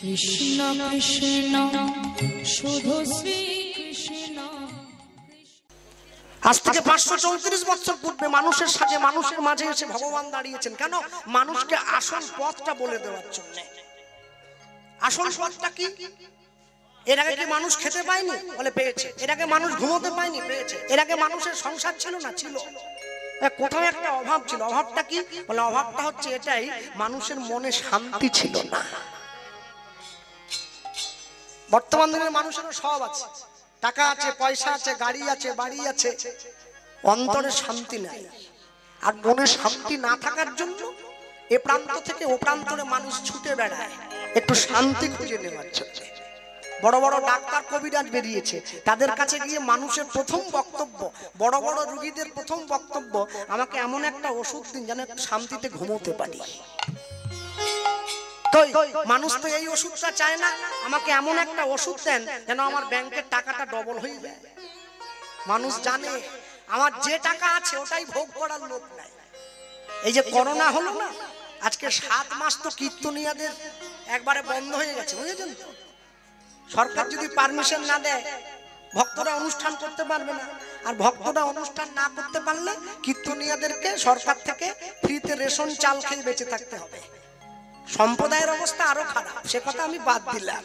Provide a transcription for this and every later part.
কৃষ্ণ কৃষ্ণ শুধু শ্রী কৃষ্ণ। আজ থেকে 534 বছর পূর্বে মানুষের সাথে মানুষের মাঝে এসে ভগবান দাঁড়িয়েছেন। কেন? মানুষকে আসল পথটা বলে দেওয়ার জন্য। আসল পথটা কি? এর আগে কি মানুষ খেতে পায়নি? বলে পেয়েছে। এর আগে মানুষ ঘুমোতে পায়নি? পেয়েছে। এর আগে মানুষের সংসার ছিল না? ছিল। কোথাও একটা অভাব ছিল। অভাবটা কি? বলে অভাবটা হচ্ছে এটাই, মানুষের মনে শান্তি ছিল না। বর্তমান দিনের মানুষেরও সব আছে, টাকা আছে, পয়সা আছে, গাড়ি আছে, বাড়ি আছে, অন্তরে শান্তি নাই। আর মনে শান্তি না থাকার জন্য এ প্রান্ত থেকে ও প্রান্তরে মানুষ ছুটে বেড়ায় একটু শান্তি খুঁজে নেওয়ার জন্য। বড় বড় ডাক্তার কবিরাজ বেরিয়েছে, তাদের কাছে গিয়ে মানুষের প্রথম বক্তব্য, বড় বড় রোগীদের প্রথম বক্তব্য, আমাকে এমন একটা ওষুধ দিন যেন একটু শান্তিতে ঘুমোতে পারি। মানুষ তো এই ওষুধটা চায় না, আমাকে এমন একটা ওষুধ দেন যেন আমার ব্যাংকের টাকাটা ডবল হয়ে যায়। মানুষ জানে আমার যে টাকা আছে ওটাই ভোগ করার লোক নাই। এই যে করোনা হলো না, আজকে 7 মাস তো কীর্তনিয়াদের একবারে বন্ধ হয়ে গেছে, বুঝেছেন তো? সরকার যদি পারমিশন না দেয় ভক্তরা অনুষ্ঠান করতে পারবে না। আর ভক্তরা অনুষ্ঠান না করতে পারলে কীর্তনিয়াদেরকে সরকার থেকে ফ্রিতে রেশন চাল খেয়ে বেঁচে থাকতে হবে। সম্প্রদায়ের অবস্থা আরো খারাপ, সে কথা আমি বাদ দিলাম।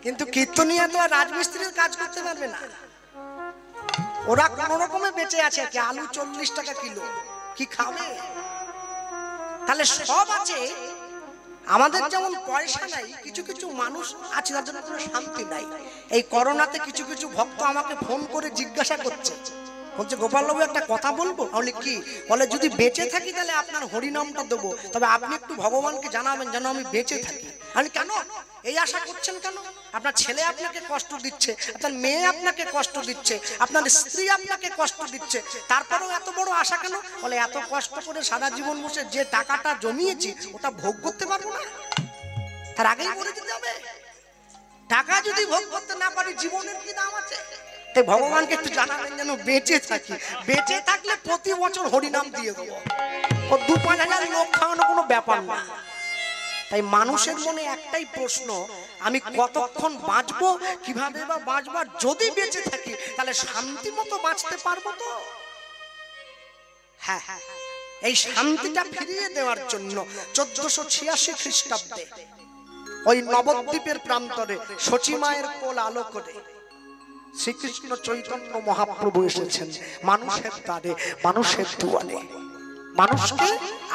কিন্তু কীর্তনিয়া তো আর রাজমিস্ত্রির কাজ করতে পারবে না। ওরা কোন রকমে বেঁচে আছে, কি আলু 40 টাকা কিলো, কি খাবে? তাহলে সব আছে, আমাদের যেমন পয়সা নাই, কিছু কিছু মানুষ আছে যাদের কোনো শান্তি নাই। এই করোনাতে কিছু কিছু ভক্ত আমাকে ফোন করে জিজ্ঞাসা করছে, বলছে গোপালবাবু একটা কথা বলবো। বলে কি? বলে যদি বেঁচে থাকি তাহলে আপনার হরিনামটা দেবো, তবে আপনি একটু ভগবানকে জানাবেন যেন আমি বেঁচে থাকি। আমি কেন এই আশা করছেন? কেন? আপনার ছেলে আপনাকে কষ্ট দিচ্ছে, আপনার মেয়ে আপনাকে কষ্ট দিচ্ছে, আপনার স্ত্রী আপনাকে কষ্ট দিচ্ছে, তারপরেও এত বড় আশা কেন? বলে এত কষ্ট করে সারা জীবন বসে যে টাকাটা জমিয়েছি ওটা ভোগ করতে পারবো না, তার আগেই মরে যেতে হবে। টাকা যদি ভোগ করতে না পারি জীবনের কি দাম আছে? তাই ভগবানকে একটু জানাবেন যেন বেঁচে থাকি। বেঁচে থাকলে প্রতি বছর হরিনাম দিয়ে দেবো। ও 2-5 হাজার লোক খাওয়ানো কোনো ব্যাপার না। তাই মানুষের মনে একটাই প্রশ্ন, আমি কতক্ষণ বাঁচবো, কিভাবে বা বাঁচবো, যদি বেঁচে থাকি তাহলে শান্তি মতো বাঁচতে পারবো তো? হ্যাঁ, এই শান্তিটা ফিরিয়ে দেওয়ার জন্য 1486 খ্রিস্টাব্দে ওই নবদ্বীপের প্রান্তরে সচিমায়ের কোল আলো করে শ্রীকৃষ্ণ চৈতন্য মহাপ্রভু এসেছেন মানুষের দ্বারে, মানুষের দুয়ারে। মানুষকে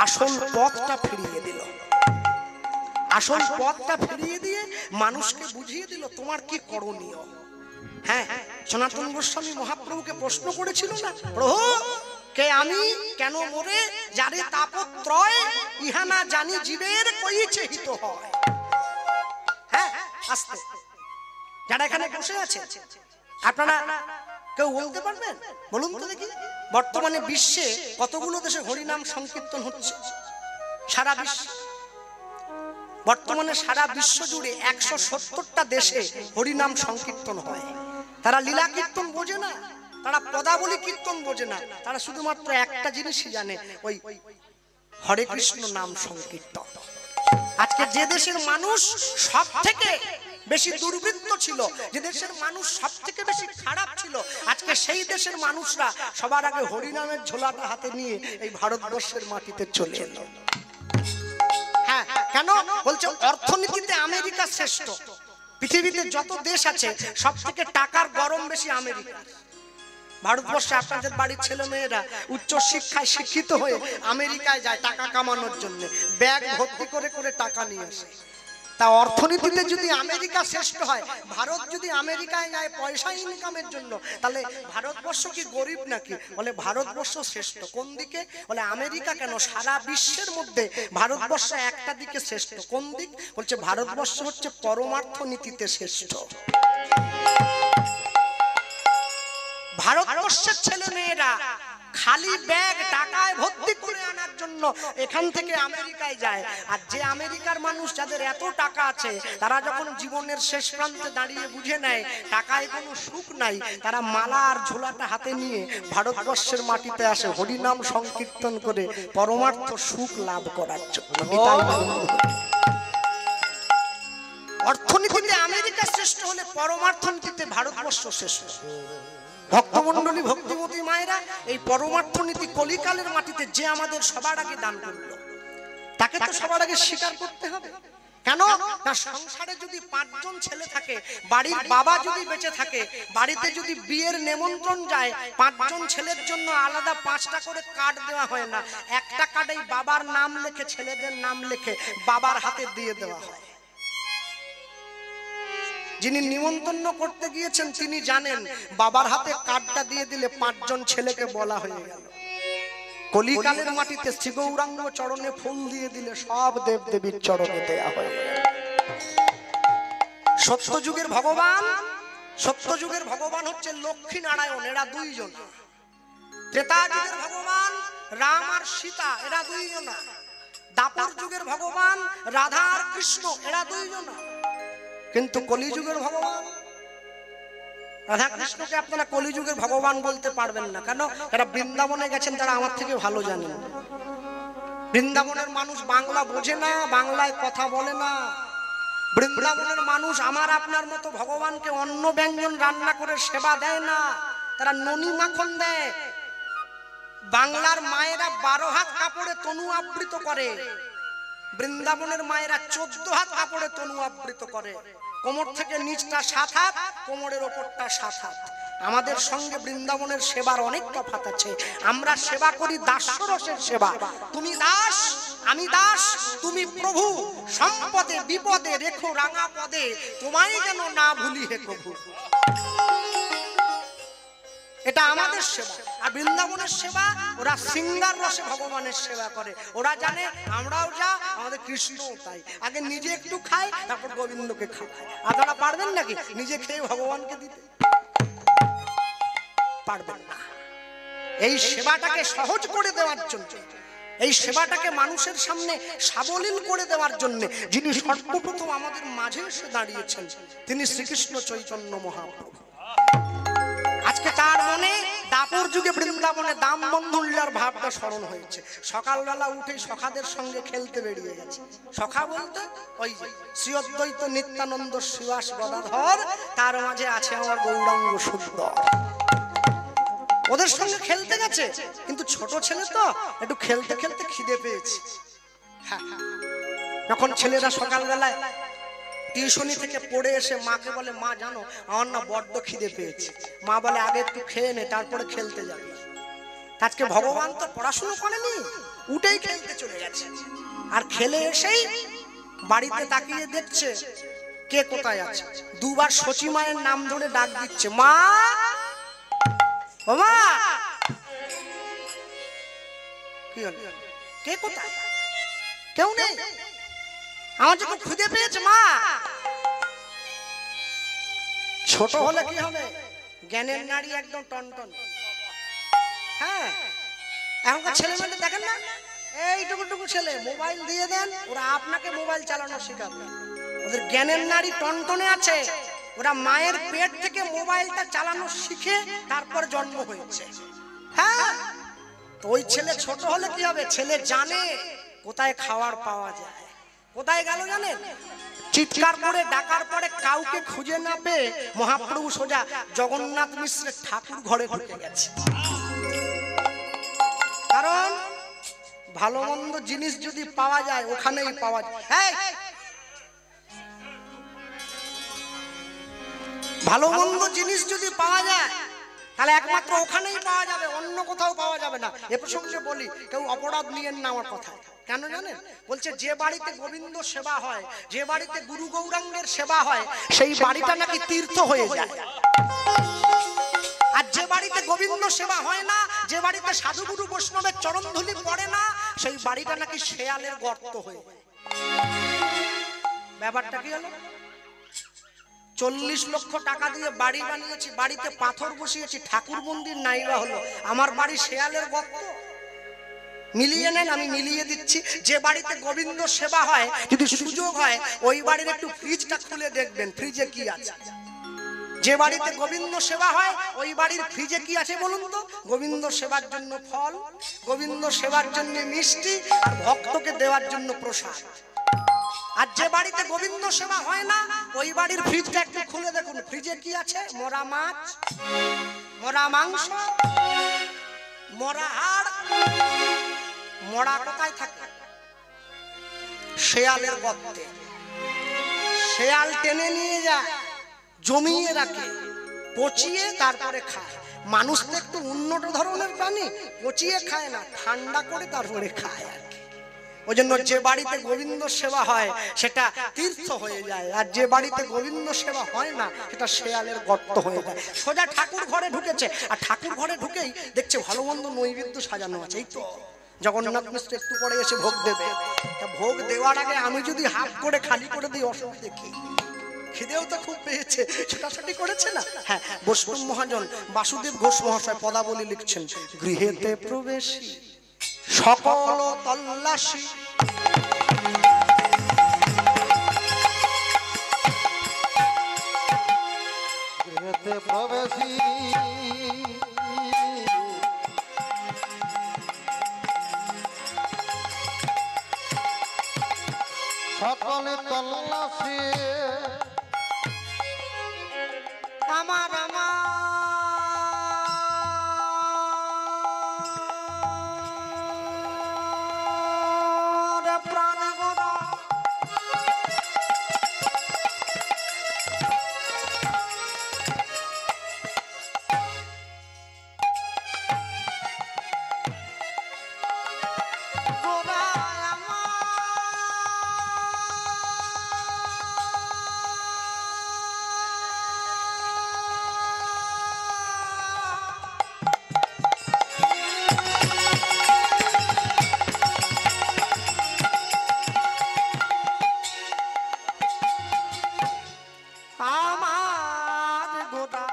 আসল পথটা ফিরিয়ে দিল। আসল পথটা ফিরিয়ে দিয়ে মানুষকে বুঝিয়ে দিল তোমার কি করণীয়। হ্যাঁ, সনাতন গোস্বামী মহাপ্রভুকে প্রশ্ন করেছিল না, প্রভু কে আমি, কেন মোরে, যারে তাপত্রয় ইহা না জানি জীবের কইছে হিত হয়। হ্যাঁ, আস্তে যারা এখানে বসে আছে আপনারা কেউ বলতে পারবেন? বলুন তো দেখি, বর্তমানে বিশ্বে কতগুলো দেশে হরিনাম সংকীর্তন হচ্ছে? সারা বিশ্ব, বর্তমানে সারা বিশ্ব জুড়ে 170টা দেশে হরিনাম সংকীর্তন হয়। তারা লীলা কীর্তন বোঝে না, তারা পদাবলী কীর্তন বোঝে না, তারা শুধুমাত্র একটা জিনিসই জানে, ওই হরে কৃষ্ণ নাম সংকীর্তন। আজকে যে দেশের মানুষ সব থেকে বেশি দুর্বৃত্ত ছিল, যে দেশের মানুষ সব থেকে বেশি খারাপ ছিল, আজকে সেই দেশের মানুষরা সবার আগে হরিনামের ঝোলাটা হাতে নিয়ে এই ভারতবর্ষের মাটিতে চলে এলো। হ্যাঁ, কেন? বলছে অর্থনীতিতে আমেরিকা শ্রেষ্ঠ। পৃথিবীতে যত দেশ আছে সব থেকে টাকার গরম বেশি আমেরিকা। ভারতবর্ষে আপনাদের বাড়ির ছেলে মেয়েরা উচ্চ শিক্ষায় শিক্ষিত হয়ে আমেরিকায় যায় টাকা কামানোর জন্য, ব্যাগ ভর্তি করে করে টাকা নিয়ে আসে। তা অর্থনীতিতে যদি আমেরিকা শ্রেষ্ঠ হয়, ভারত যদি আমেরিকায় যায় পয়সা ইনকামের জন্য, তাহলে ভারতবর্ষ কি গরিব নাকি? বলে ভারতবর্ষ শ্রেষ্ঠ। কোন দিকে? বলে আমেরিকা কেন, সারা বিশ্বের মধ্যে ভারতবর্ষ একটা দিকে শ্রেষ্ঠ। কোন দিক? বলছে ভারতবর্ষ হচ্ছে পরমার্থ নীতিতে শ্রেষ্ঠ। ভারতবর্ষের ছেলে মেয়েরা খালি ব্যাগ টাকায় ভর্তি করে আনার জন্য এখান থেকে আমেরিকায় যায়। আর যে আমেরিকার মানুষ যাদের এত টাকা আছে, তারা যখন জীবনের শেষ প্রান্তে দাঁড়িয়ে বুঝে নেয় টাকায় কোনো সুখ নাই, তারা মালা আর ঝোলাটা হাতে নিয়ে ভারতবর্ষের মাটিতে আসে হরিনাম সংকীর্তন করে পরমার্থ সুখ লাভ করার জন্য। অর্থনীতিতে আমেরিকা শ্রেষ্ঠ হলে পরমার্থনীতিতে ভারতবর্ষ শ্রেষ্ঠ। ভক্তমণ্ডলী, ভক্তিমতী মায়েরা, এই পরমার্থনীতি কলিকালের মাটিতে যে আমাদের সবার আগে দান করলো, তাকে তো সবার আগে স্বীকার করতে হবে। কেন না, সংসারে যদি 5 জন ছেলে থাকে, বাড়ির বাবা যদি বেঁচে থাকে, বাড়িতে যদি বিয়ের নেমন্ত্রণ যায়, 5 জন ছেলের জন্য আলাদা 5টা করে কার্ড দেওয়া হয় না, একটা কার্ডেই বাবার নাম লিখে, ছেলেদের নাম লিখে বাবার হাতে দিয়ে দেওয়া হয়। যিনি নিমন্ত্রণ করতে গিয়েছেন তিনি জানেন বাবার হাতে কার্ডটা দিয়ে দিলে 5 জন ছেলেকে বলা হয়ে গেল। কলিকালের মাটিতে শ্রী গৌরাঙ্গ চরণে ফুল দিয়ে দিলে সব দেব দেবীর চরণে দেয়া হয়। সত্যযুগের ভগবান হচ্ছে লক্ষ্মী নারায়ণ, এরা 2 জন। ত্রেতা যুগের ভগবান রাম আর সীতা, এরা 2 জন। দ্বাপর যুগের ভগবান রাধা আর কৃষ্ণ, এরা 2 জন। কিন্তু কলিযুগের ভগবান রাধা কৃষ্ণকে আপনারা কলিযুগের ভগবান বলতে পারবেন না। কেন? এরা বৃন্দাবনে গেছেন, তারা আমার থেকে ভালো জানেন। বৃন্দাবনের মানুষ বাংলা বোঝে না, বাংলায় কথা বলে না। বৃন্দাবনের মানুষ আমার আপনার মতো ভগবানকে অন্ন ব্যঞ্জন রান্না করে সেবা দেয় না, তারা ননি মাখন দেয়। বাংলার মায়েরা 12 হাত কাপড়ে তনু আবৃত করে, বৃন্দাবনের মায়েরা 14 হাত কাপড়ে তনু আবৃত করে। কোমর থেকে নিচটা 7 হাত, কোমরের ওপরটা 7 হাত। আমাদের সঙ্গে বৃন্দাবনের সেবার অনেক তফাৎ আছে। আমরা সেবা করি দাসরসের সেবা। তুমি দাস, আমি দাস, তুমি প্রভু, সম্পদে বিপদে রেখো রাঙা পদে, তোমায় যেন না ভুলি হে প্রভু। এটা আমাদের সেবা। আর বৃন্দাবনের সেবা, ওরা সিঙ্গার রসে ভগবানের সেবা করে। ওরা জানে আমরাও যা, আমাদের কৃষ্ণও তাই। আগে নিজে একটু খায়, তারপর গোবিন্দকে খাওয়ায়। আপনারা পারবেন নাকি নিজে খেয়ে ভগবানকে দিতে? পারবেন না। এই সেবাটাকে সহজ করে দেওয়ার জন্য, এই সেবাটাকে মানুষের সামনে সাবলীল করে দেওয়ার জন্য যিনি সর্বপ্রথম আমাদের মাঝে এসে দাঁড়িয়েছেন, তিনি শ্রীকৃষ্ণ চৈতন্য মহাপ্রভু। আজকে তার মনে দাপর যুগে বৃন্দাবনে দাম বন্ধুল্লার ভাবটা স্মরণ হয়েছে। সকালবেলা উঠে সখাদের সঙ্গে খেলতে বেরিয়ে গেছে। সখা বলতে ওই শ্রী অদ্বৈত নিত্যানন্দ শ্রীবাস গদাধর, তার মাঝে আছে আমার গৌরাঙ্গ সুন্দর। ওদের সঙ্গে খেলতে গেছে, কিন্তু ছোট ছেলে তো একটু খেলতে খেলতে খিদে পেয়েছে। যখন ছেলেরা সকালবেলায় টিউশনি থেকে পড়ে এসে মাকে বলে, মা জানো আমার না বড্ড খিদে পেয়েছে। মা বলে আগে একটু খেয়ে নে, তারপরে খেলতে যাবে। আজকে ভগবান তো পড়াশুনো করেনি, উঠেই খেলতে চলে গেছে। আর খেলে এসেই বাড়িতে তাকিয়ে দেখছে কে কোথায় আছে। 2 বার সচি মায়ের নাম ধরে ডাক দিচ্ছে, মা ও মা। কি হলো? কে কোথায়? কেউ নেই। আমার যখন খুদে পেয়েছে মা। ছোট হলে কি হবে? জ্ঞানের নারী একদম টনটন। হ্যাঁ, এখনকার ছেলে মেয়ে দেখেন না, এইটুকু ছেলে মোবাইল দিয়ে দেন, ওরা আপনাকে মোবাইল চালানো শেখাবে। ওদের জ্ঞানের নারী টনটনে আছে। ওরা মায়ের পেট থেকে মোবাইলটা চালানো শিখে তারপর জন্ম হয়েছে। হ্যাঁ, তো ওই ছেলে ছোট হলে কি হবে? ছেলে জানে কোথায় খাবার পাওয়া যায়। কোথায় গেল জানেন? চিৎকার করে ডাকার পরে কাউকে খুঁজে না পেয়ে মহাপ্রভু সোজা জগন্নাথ মিশ্রের ঠাকুর ঘরে ঢুকে গেছে। কারণ ভালো মন্দ জিনিস যদি পাওয়া যায় ওখানেই পাওয়া যায়। ভালো মন্দ জিনিস যদি পাওয়া যায় তাহলে একমাত্র ওখানেই পাওয়া যাবে, অন্য কোথাও পাওয়া যাবে না। এ প্রসঙ্গে বলি, কেউ অপরাধ নিয়েন না আমার কথা। কেন জানেন? বলছে যে বাড়িতে গোবিন্দ সেবা হয়, যে বাড়িতে গুরু গৌরাঙ্গের সেবা হয়, সেই বাড়িটা নাকি তীর্থ হয়ে যায়। আর যে বাড়িতে গোবিন্দ সেবা হয় না, যে বাড়িতে সাধু গুরু বৈষ্ণবের চরণধূলি পড়ে না, সেই বাড়িটা নাকি শেয়ালের গর্ত হয়ে যায়। ব্যাপারটা কি হলো? 40 লক্ষ টাকা দিয়ে বাড়ি বানিয়েছি, বাড়িতে পাথর বসিয়েছি, ঠাকুর মন্দির নাইবা হলো, আমার বাড়ি শেয়ালের গর্ত। মিলিয়ে নেন, আমি মিলিয়ে দিচ্ছি। যে বাড়িতে গোবিন্দ সেবা হয়, যদি সুযোগ হয় ওই বাড়ির একটু ফ্রিজটা খুলে দেখবেন ফ্রিজে কি আছে। যে বাড়িতে গোবিন্দ সেবা হয় ওই বাড়ির ফ্রিজে কি আছে বলুন তো? গোবিন্দ সেবার জন্য ফল, গোবিন্দ সেবার জন্য মিষ্টি, আর ভক্তকে দেওয়ার জন্য প্রসাদ। আর যে বাড়িতে গোবিন্দ সেবা হয় না ওই বাড়ির ফ্রিজটা একটু খুলে দেখুন, ফ্রিজে কি আছে? মরা মাছ, মরা মাংস, মরা হাড়। মরা কোথায় থাকে? শেয়ালের গর্তে। শেয়াল টেনে নিয়ে যায়, জমিয়ে রাখে, পচিয়ে তারপরে খায়। মানুষ তো একটু উন্নত ধরনের প্রাণী, পচিয়ে খায় না, ঠান্ডা করে তারপরে খায় আর কি। ওই জন্য যে বাড়িতে গোবিন্দ সেবা হয় সেটা তীর্থ হয়ে যায়, আর যে বাড়িতে গোবিন্দ সেবা হয় না সেটা শেয়ালের গর্ত হয়ে যায়। সোজা ঠাকুর ঘরে ঢুকেছে, আর ঠাকুর ঘরে ঢুকেই দেখছে ভালো মন্দ নৈবেদ্য সাজানো আছে। এই তো জগন্নাথ মিশ্র একটু পরে এসে ভোগ দেবে। তা ভোগ দেওয়ার আগে আমি যদি হাফ করে খালি করে দিই অসুবিধে কি? খিদেও তো খুব পেয়েছে, ছোটাছুটি করেছে না। হ্যাঁ, বৈষ্ণব মহাজন বাসুদেব ঘোষ মহাশয় পদাবলী লিখছেন, গৃহেতে প্রবেশী সকল তল্লাশি, গৃহেতে প্রবেশী সকলে তল্লাশি, আমার আমার প্রাণ গোরা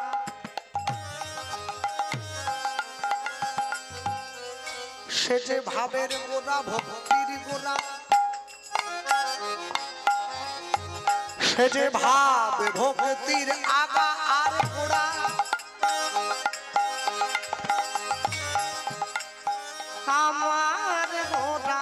সে যে ভাবের গোড়া, ভক্তির গোড়া, সে যে ভাব ভক্তির আগা আর গোড়া, আমার গোড়া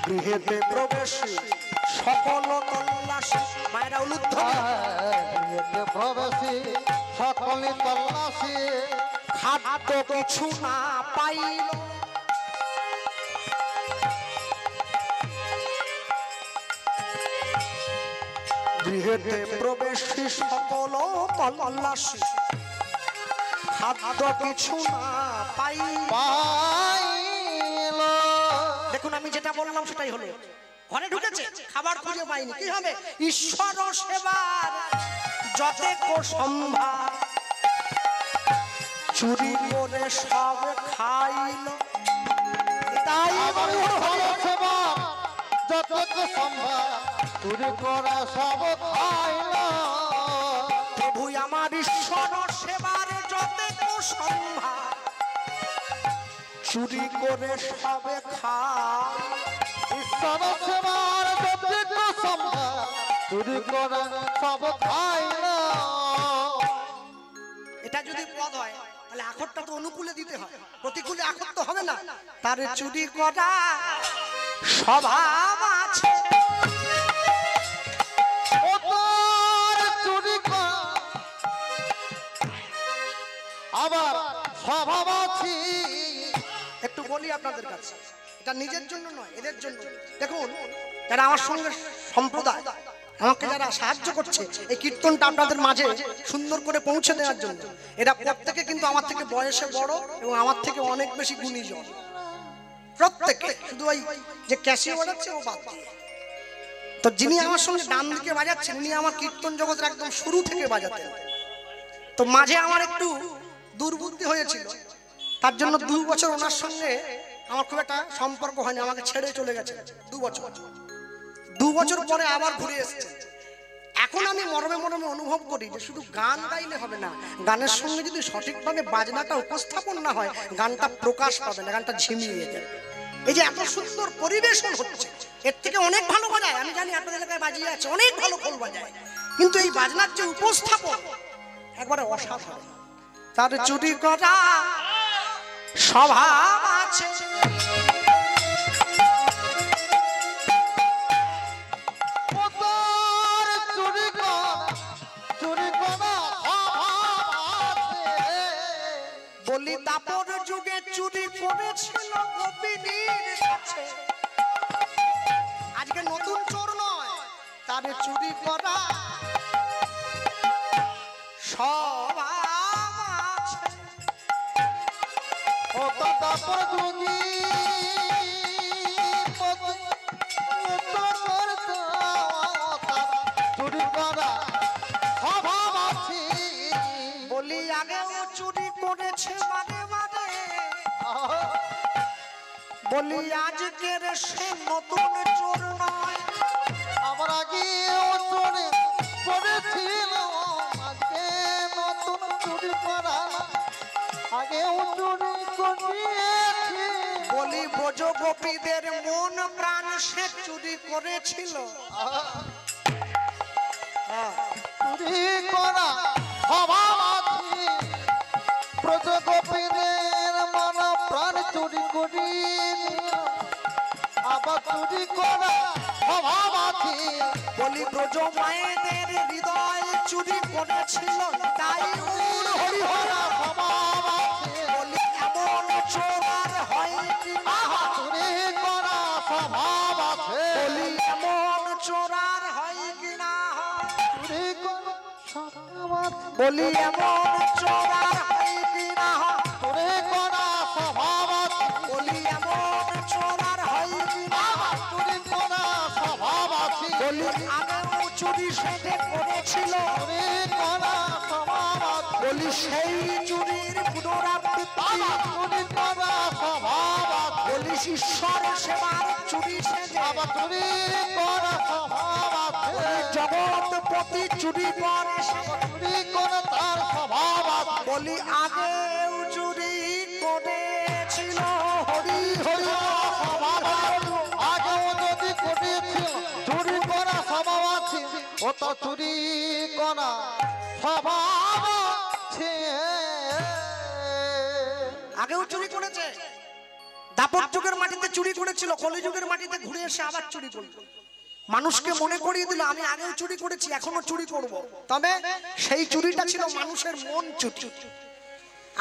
গৃহেতে প্রবেশী সকল তল্লাশি। মায়েরা উলুদ্ধ, গৃহেতে প্রবেশী সকলে তল্লাশি, খাদ্য কিছু না পাইল, গৃহেতে প্রবেশী সকল তল্লাশি, খাদ্য কিছু না পাইল। দেখুন আমি যেটা বললাম সেটাই হলো। ঘরে ঢুকেছে, খাবার খুঁজে পাইনি, কি হবে? ঈশ্বর সেবার যতে কো সম্ভার, চুরি করে সব খাইল। তাই সেবা যতটুকু সম্ভব চুরি করে সব খাইল। প্রভু আমার ঈশ্বর সেবার যতে কো সম্ভার, চুরি করে সব খাই। ঈশ্বর সেবার যতটুকু সম্ভব চুরি করে সব খাইল। এটা যদি পদ হয় তাহলে আখরটা তো অনুকূলে দিতে হয়, প্রতিকূলে আখর তো হবে না। তার চুরি করা স্বভাব আছে, চুরি করা আবার স্বভাব আছে। একটু বলি আপনাদের কাছে, এটা নিজের জন্য নয়, এদের জন্য। দেখুন যারা আমার সঙ্গে সম্প্রদায়, আমাকে যারা সাহায্য করছে এই কীর্তনটা আপনাদের মাঝে সুন্দর করে পৌঁছে দেওয়ার জন্য, এরা প্রত্যেকে কিন্তু আমার থেকে বয়সে বড় এবং আমার থেকে অনেক বেশি গুণীজন। প্রত্যেকে, শুধু ওই যে ক্যাসিও বাজাচ্ছে ও বাদ দিয়ে। তো যিনি আমার সঙ্গে ডান দিকে বাজাচ্ছেন উনি আমার কীর্তন জগতের একদম শুরু থেকে বাজাতেন। তো মাঝে আমার একটু দুর্বুদ্ধি হয়েছিল, তার জন্য 2 বছর ওনার সঙ্গে আমার খুব একটা সম্পর্ক হয়নি, আমাকে ছেড়ে চলে গেছে 2 বছর। 2 বছর পরে আবার ঘুরে এসেছে। এখন আমি মরমে মরমে অনুভব করি যে শুধু গান গাইলে হবে না, গানের সঙ্গে যদি সঠিকভাবে বাজনাটা উপস্থাপন না হয় গানটা প্রকাশ পাবে না, গানটা ঝিমিয়ে যাবে। এই যে এত সুন্দর পরিবেশন হচ্ছে, এর থেকে অনেক ভালো বাজায়, আমি জানি আপনাদের এলাকায় বাজিয়ে আছে, অনেক ভালো খোল বাজায়, কিন্তু এই বাজনার যে উপস্থাপন একবারে অসাধারণ। তার চুরি করা স্বভাব আছে। ও তার চুরি করা বলি দাপর যুগে চুরি করেছিল গোপিনীর কাছে। আজকে নতুন চোর নয়, তার চুরি করা স্বভাব আছে। ও তারপর যোগী চুরি করা স্বভাব আছে। বলি আগেও চুরি করেছে মানে মানে, বলি আজকের সে নতুন চোর নয়। আমার আগে ও চোরে করেছিল, আজকে নতুন চুরি করা আগে ও চুরি করিয়েছে। বলি ব্রজ গোপীদের মন প্রাণ সে চুরি করেছিল। চুরি করা স্বভাব আছে, ব্রজ গোপীদের মন প্রাণ চুরি করি আবার চুরি করা স্বভাব আছে। বলি ব্রজ মায়েদের হৃদয় চুরি করেছিল, তাই উর হরি হরা। স্বভাব আছে, বলি এমন চোর আর হয় কি না? চুরি করা স্বভাব আছে। বলি এমন চোর আর হয় কি না? চুরি করা স্বভাব আছে, বলি এমন চোর আর হয় কি না? চুরি করা স্বভাব আছে। বলি এমন চোর আর হয় কি না? চুরি করা স্বভাব আছে, বলি আগেও চুরি সেটে করেছিল। চুরি করা স্বভাব আছে। বলি সেই চুরির পুনরাবৃত্তি। চুরি করা স্বভাব আছে, বলি ঈশ্বর সেবার চুরি সেজে। আবার চুরি করা স্বভাব আছে। জগৎপতি চুরি করে সে। চুরি করা তার স্বভাব আছে। বলি আগেও চুরি করেছিল হরি হরি। স্বভাব আছে, আগেও যদি করেছিল চুরি করা স্বভাব আছে। ও তো চুরি করা স্বভাব আছে। আগেও চুরি করেছে, দাপর যুগের মাটিতে চুরি করেছিল, কলিযুগের মাটিতে ঘুরে এসে আবার চুরি করলো। মানুষকে মনে করিয়ে দিল আমি আগেও চুরি করেছি, এখনো চুরি করব। তবে সেই চুরিটা ছিল মানুষের মন চুরি,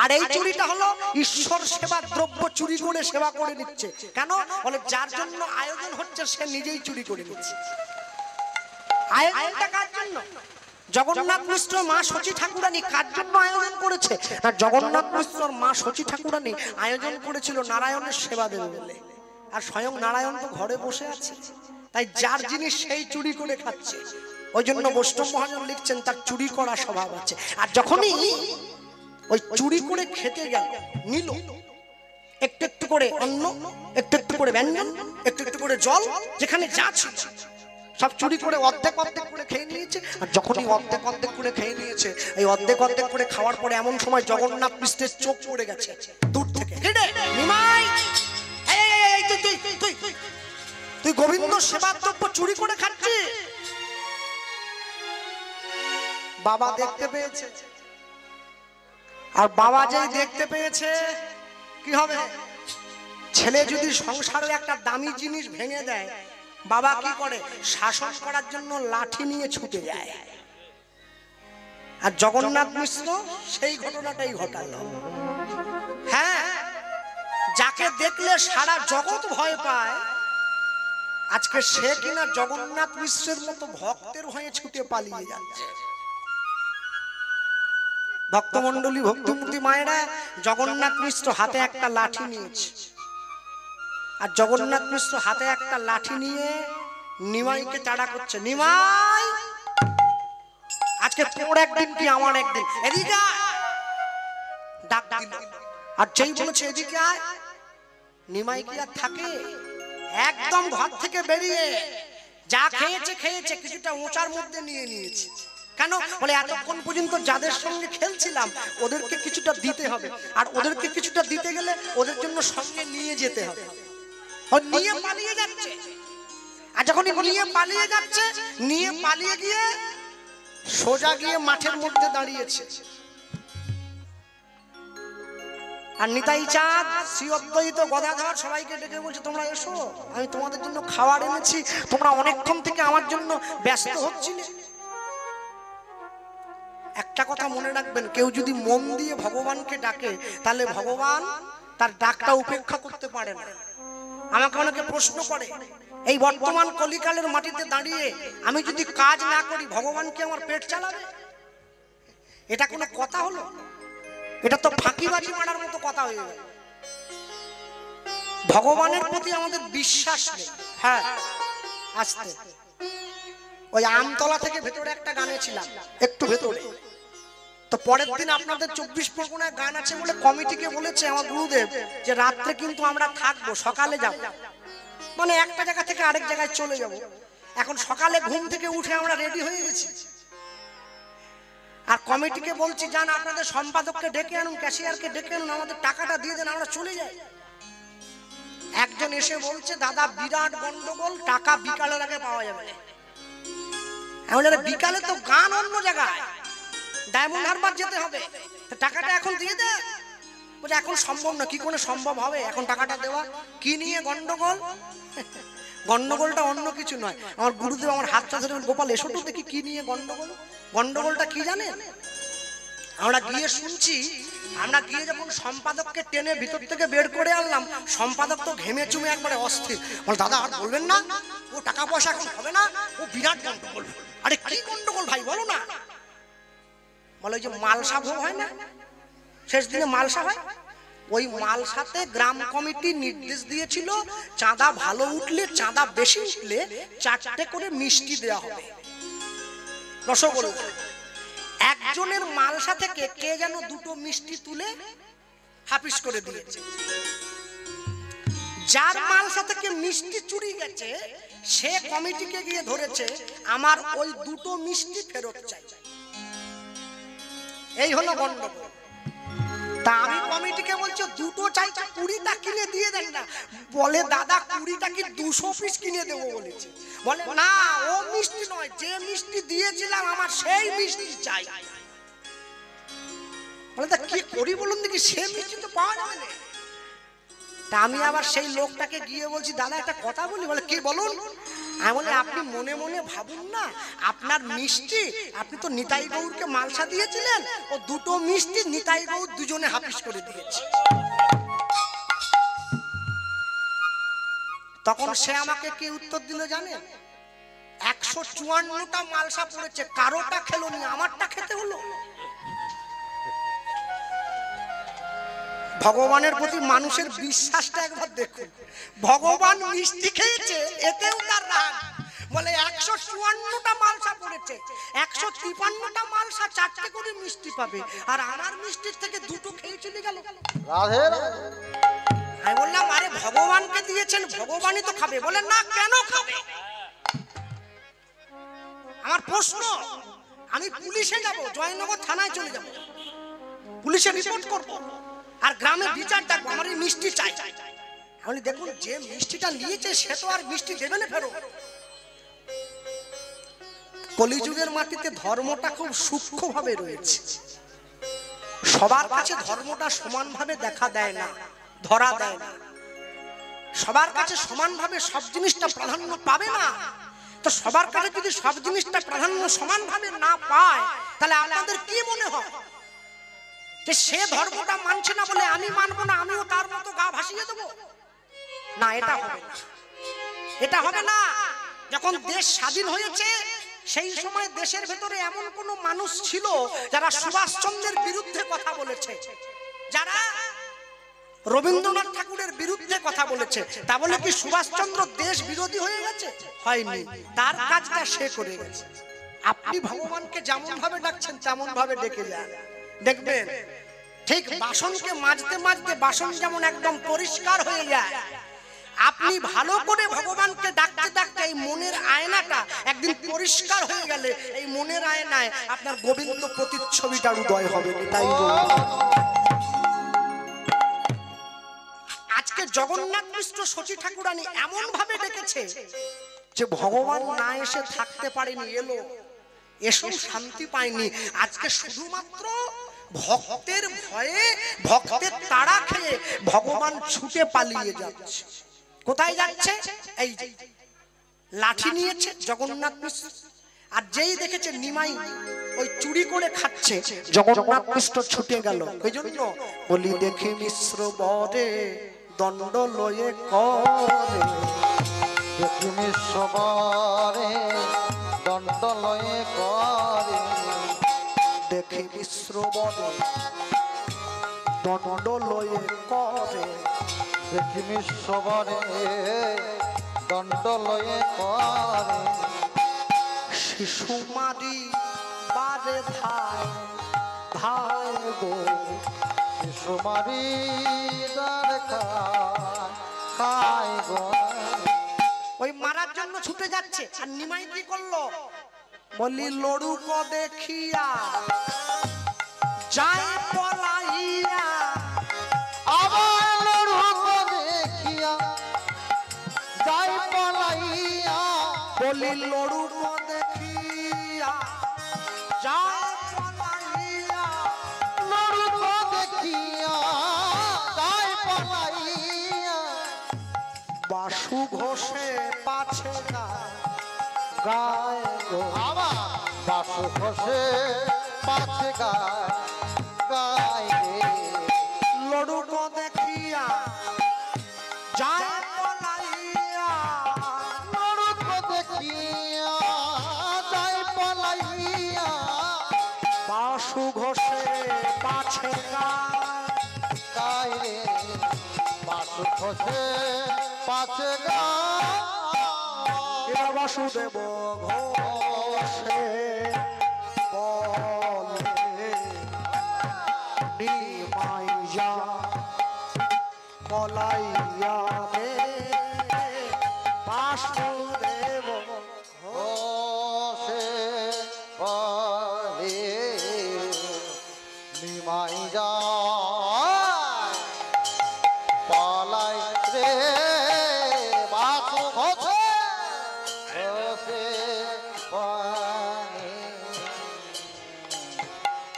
আর এই চুরিটা হলো ঈশ্বর সেবার দ্রব্য চুরি করে সেবা করে নিচ্ছে। কেন বলে যার জন্য আয়োজন হচ্ছে সে নিজেই চুরি করে নিচ্ছে। আয়োজনটা কার জন্য? জগন্নাথ মিশ্র মা শচী ঠাকুরানী কার জন্য আয়োজন করেছে? না, জগন্নাথ মিশ্র মা শচী ঠাকুরানী আয়োজন করেছিল নারায়ণের সেবা দেবে বলে। আর স্বয়ং নারায়ণ তো ঘরে বসে আছে, তাই যার জিনিস সেই চুরি করে খাচ্ছে। ওই জন্য বৈষ্ণব মহাজন লিখছেন তার চুরি করা স্বভাব আছে। আর যখনই ওই চুরি করে খেতে গেল, নিল একটু একটু করে অন্ন, একটু একটু করে ব্যঞ্জন, একটু একটু করে জল, যেখানে যা ছিল সব চুরি করে অর্ধেক অর্ধেক করে খেয়ে নিয়েছে। আর যখনই অর্ধেক অর্ধেক করে খেয়ে নিয়েছে, এই অর্ধেক অর্ধেক করে খাওয়ার পরে এমন সময় জগন্নাথ মিশ্রের চোখ পড়ে গেছে দূর থেকে। নিমাই, তুই গোবিন্দ সেবার দ্রব্য চুরি করে খাচ্ছিস। বাবা দেখতে পেয়েছে, আর বাবা যেই দেখতে পেয়েছে কি হবে? ছেলে যদি সংসারের একটা দামি জিনিস ভেঙে দেয়, বাবা কি করে? শাসন করার জন্য লাঠি নিয়ে ছুটে যায়। আর জগন্নাথ মিশ্র সেই ঘটনাটাই ঘটালো। হ্যাঁ, যাকে দেখলে সারা জগৎ ভয় পায়, আজকে সে কিনা জগন্নাথ মিশ্রের মতো ভক্তের ভয়ে ছুটে পালিয়ে যাচ্ছে। ভক্তমণ্ডলী, ভক্তিমূর্তি মায়েরা, জগন্নাথ মিশ্র হাতে একটা লাঠি নিয়েছে, আর জগন্নাথ মিশ্র হাতে একটা লাঠি নিয়ে নিমাইকে তাড়া করছে। নিমাই, আজকে তোর একদিন কি আমার একদিন, এদিকে ডাক দিল। আর যেই বলেছে এদিকে আয়, নিমাই কি আর থাকে? একদম ঘর থেকে বেরিয়ে যা খেয়েছে খেয়েছে, কিছুটা ওচার মধ্যে নিয়ে নিয়েছে। কেন বলে এতক্ষণ পর্যন্ত যাদের সঙ্গে খেলছিলাম ওদেরকে কিছুটা দিতে হবে, আর ওদেরকে কিছুটা দিতে গেলে ওদের জন্য সঙ্গে নিয়ে যেতে হবে। নিয়ে পালিয়ে যাচ্ছে, আর যখন নিয়ে পালিয়ে যাচ্ছে, নিয়ে পালিয়ে গিয়ে সোজা গিয়ে মাঠের মধ্যে দাঁড়িয়েছে। আর নিতাই চাঁদ শ্রী অদ্বৈত গদাধর সবাইকে ডেকে বলছে তোমরা এসো, আমি তোমাদের জন্য খাবার এনেছি, তোমরা অনেকক্ষণ থেকে আমার জন্য ব্যস্ত হচ্ছিলে। একটা কথা মনে রাখবেন, কেউ যদি মন দিয়ে ভগবানকে ডাকে তাহলে ভগবান তার ডাকটা উপেক্ষা করতে পারে না। আমাকে অনেকে প্রশ্ন করে, এই বর্তমান কলিকালের মাটিতে দাঁড়িয়ে আমি যদি কাজ না করি ভগবান কি আমার পেট চালাবে? এটা কোনো কথা হলো? এটা তো ফাঁকিবাজি মারার মতো কথা হয়ে গেল। ভগবানের প্রতি আমাদের বিশ্বাস নেই। হ্যাঁ, আস্তে ওই আমতলা থেকে ভেতরে একটা গানে ছিলাম, একটু ভেতরে। তো পরের দিন আপনাদের 24 পরগনায় গান আছে বলে কমিটিকে বলেছে আমার গুরুদেব যে রাত্রে কিন্তু আমরা থাকবো, সকালে যাব, মানে একটা জায়গা থেকে আরেক জায়গায় চলে যাব। এখন সকালে ঘুম থেকে উঠে আমরা রেডি হয়ে গেছি, আর কমিটিকে বলছি যান আপনাদের সম্পাদককে ডেকে আনুন, ক্যাশিয়ারকে ডেকে আনুন, আমাদের টাকাটা দিয়ে দেন, আমরা চলে যাই। একজন এসে বলছে দাদা বিরাট গন্ডগোল, টাকা বিকালের আগে পাওয়া যাবে। এমন বিকালে তো গান অন্য জায়গায়, ডায়মন্ড হারবার যেতে হবে, টাকাটা এখন দিয়ে দে। বলছে এখন সম্ভব না। কি করে সম্ভব হবে এখন টাকাটা দেওয়া? কি নিয়ে গন্ডগোল? গন্ডগোলটা অন্য কিছু নয়। আমার গুরুদেব আমার হাতটা ধরে গোপাল এসো তো দেখি কি নিয়ে গন্ডগোল। গন্ডগোলটা কি জানেন? আমরা গিয়ে শুনছি, আমরা গিয়ে যখন সম্পাদককে টেনে ভিতর থেকে বের করে আনলাম, সম্পাদক তো ঘেমে চুমে একবারে অস্থির। বল দাদা আর বলবেন না, ও টাকা পয়সা এখন হবে না, ও বিরাট গন্ডগোল। আরে কি গন্ডগোল ভাই বলো না? বলে ওই যে মালসা ভোগ হয় না, শেষ দিনে মালসা হয়, ওই মালসাতে গ্রাম কমিটি নির্দেশ দিয়েছিল চাঁদা ভালো উঠলে, চাঁদা বেশি উঠলে 4টে করে মিষ্টি দেওয়া হবে, রসগোল্লা। একজনের মালসা থেকে কে যেন 2টো মিষ্টি তুলে হাফিস করে দিয়েছে। যার মালসা থেকে মিষ্টি চুরি গেছে সে কমিটিকে গিয়ে ধরেছে আমার ওই 2টো মিষ্টি ফেরত চাই। এই হলো গন্ডগোল। তা আমি কমিটিকে বলছি 2টো চাই, 20টা কিনে দিয়ে দেন না। বলে দাদা 20টা কি 200 পিস কিনে দেবো বলেছি। বলে না ও মিষ্টি নয়, যে মিষ্টি দিয়েছিলাম আমার সেই মিষ্টি চাই। বলে তা কি করি বলুন দেখি, সে মিষ্টি তো পাওয়া যাবে না। তা আমি আবার সেই লোকটাকে গিয়ে বলছি দাদা একটা কথা বলি। বলে কি বলুন? আমি বলি আপনি মনে মনে ভাবুন না, আপনার মিষ্টি, আপনি তো নিতাই গৌরকে মালসা দিয়েছিলেন, ও 2টো মিষ্টি নিতাই গৌর দুজনে হাফিস করে দিয়েছে। তখন সে আমাকে কি উত্তর দিল জানেন? 154টা মালসা পড়েছে, কারোটা খেলো নি, আমারটা খেতে হলো। ভগবানের প্রতি মানুষের বিশ্বাসটা একবার দেখুন। ভগবান মিষ্টি খেয়েছে, এতেও তার রাগ। বলে 154টা মালসা পড়েছে, 153টা মালসা 4টে করে মিষ্টি পাবে, আর আমার মিষ্টির থেকে 2টো খেয়ে চলে গেল। রাধে রাধে। আমি বললাম আরে ভগবানকে দিয়েছেন, ভগবানই তো খাবে। বলে না, কেন খাবে? আমার প্রশ্ন, আমি পুলিশে যাব, জয়নগর থানায় চলে যাব, পুলিশে রিপোর্ট করব, আর গ্রামে বিচার ডাকবো, আমার এই মিষ্টি চাই। আমি দেখুন যে মিষ্টিটা নিয়েছে সে তো আর মিষ্টি দেবে না ফেরত। কলিযুগের মাটিতে ধর্মটা খুব সূক্ষ্মভাবে রয়েছে। সবার কাছে ধর্মটা সমানভাবে দেখা দেয় না, ধরা দেয় না। সবার কাছে সমানভাবে সব জিনিসটা প্রাধান্য পাবে না। তো সবার কাছে যদি সব জিনিসটা প্রাধান্য সমানভাবে না পায়, তাহলে আপনাদের কি মনে হয় যে সে ধর্মটা মানছে না বলে আমি মানবো না, আমিও তার মতো গা ভাসিয়ে দেবো? না, এটা হবে না, এটা হবে না। যখন দেশ স্বাধীন হয়েছে সেই সময় দেশের ভেতরে এমন কোন মানুষ ছিল যারা সুভাষচন্দ্রের বিরুদ্ধে কথা বলেছে, যারা রবীন্দ্রনাথ ঠাকুরের বিরুদ্ধে কথা বলেছে। তা বলে কি সুভাষচন্দ্র দেশ বিরোধী হয়ে গেছে? হয়নি, তার কাজটা সে করে গেছে। আপনি ভগবানকে যেমন ভাবে ডাকছেন তেমন ভাবে ডেকে যান, দেখবেন ঠিক বাসনকে মাজতে মাজতে বাসন যেমন একদম পরিষ্কার হয়ে যায়, আপনি ভালো করে ভগবানকে ডাকতে ডাকতে এই মনের আয়নাটা একদিন পরিষ্কার হয়ে গেলে এই মনের আয়নায় আপনার গোবিন্দ প্রতিচ্ছবিটার উদয় হবে। তাই আজকে জগন্নাথ মিশ্র শচী ঠাকুরানী এমন ভাবে ডেকেছে যে ভগবান না এসে থাকতে পারেনি, এলো, এসব শান্তি পায়নি। আজকে শুধুমাত্র ভক্তের ভয়ে ভক্তের তাড়া খেয়ে ভগবান ছুটে পালিয়ে যাচ্ছে। কোথায় যাচ্ছে? এই যে লাঠি নিয়েছে জগন্নাথ মিশ্র, আর যেই দেখেছে নিমাই ওই চুরি করে খাচ্ছে, জগন্নাথ মিশ্র ছুটে গেল। ওই জন্য বলি দেখি মিশ্র বরে দণ্ড লয়ে করে, দেখি মিশ্র বরে দণ্ড লয়ে করে, দেখি মিশ্র বরে দণ্ড লয়ে করে, দেখি মিশ্র বরে দণ্ড লয়ে করে, শিশু মারি বারে ধায় ধায় গো, শিশু মারি দার খায় গো। ওই মারার জন্য ছুটে যাচ্ছে। আর নিমাই কি করলো? বলি লড়ুক দেখিয়া যায় পলাইয়া, আবার লড়ুক দেখিয়া যাই পলাইয়া, বলি লড়ুক দেখিয়া যায় পলাইয়া, লড়ুক দেখিয়া যাই পলাইয়া, বাসু ঘোষে পাছে গায় গো, আবার বাসু খসে পাছে গায় রে, লড়ুক দেখিয়া যায় পলাইয়া, লড়ুক দেখিয়া যাই পলাইয়া, বাসু ঘোষে পাছে গায় রে, বাসু খসে পাছে গায়। এরা বাসুদেব ঘোষে বলে নিমাইয়া পলাইয়া রে, বাসুদেব ঘোষে বলে নিমাই যায় পালাই রে, বাসু ঘোষে ঘোষে বলে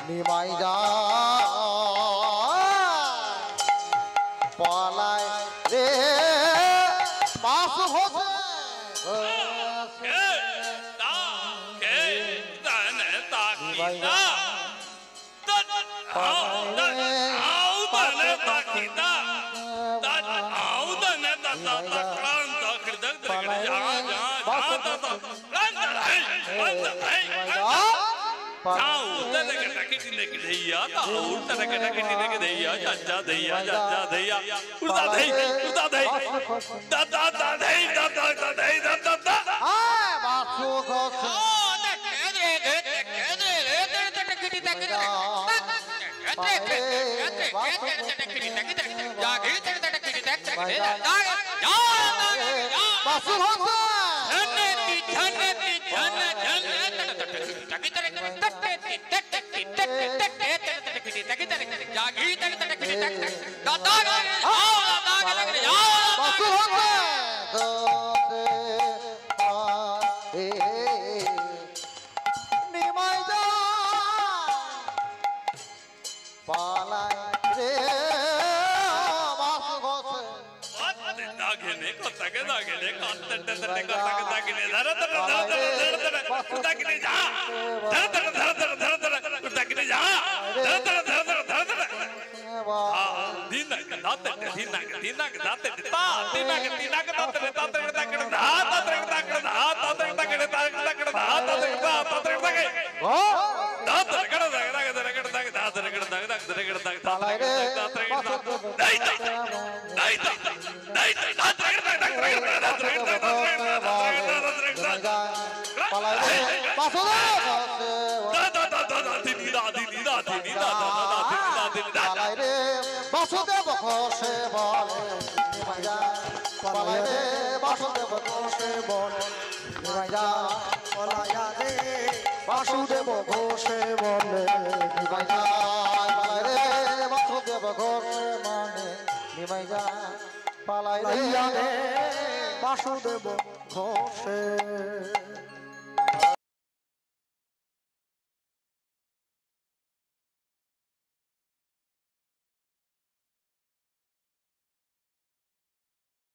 নিমাই যায় পালাই রে, বাসু ঘোষে ঘোষে বাসু ঘোষে বাসু ঘোষে বাসু ঘোষে নিমাই যায় পালাই রে, বাসু ঘোষে পালাই রে, পালাই রে, বাসু ঘোষে পালাই রে, বাসুদেব ঘোষে বলে নিমাই যায় পালাই রে, বাসুদেব ঘোষে বলে নিমাই যায় পলাইয়া রে, বাসুদেব ঘোষে বলে নিমাই যায় পালাই রে, বাসুদেব ঘোষে মানে নিমাই যায় পালাই রে, বাসুদেব ঘোষে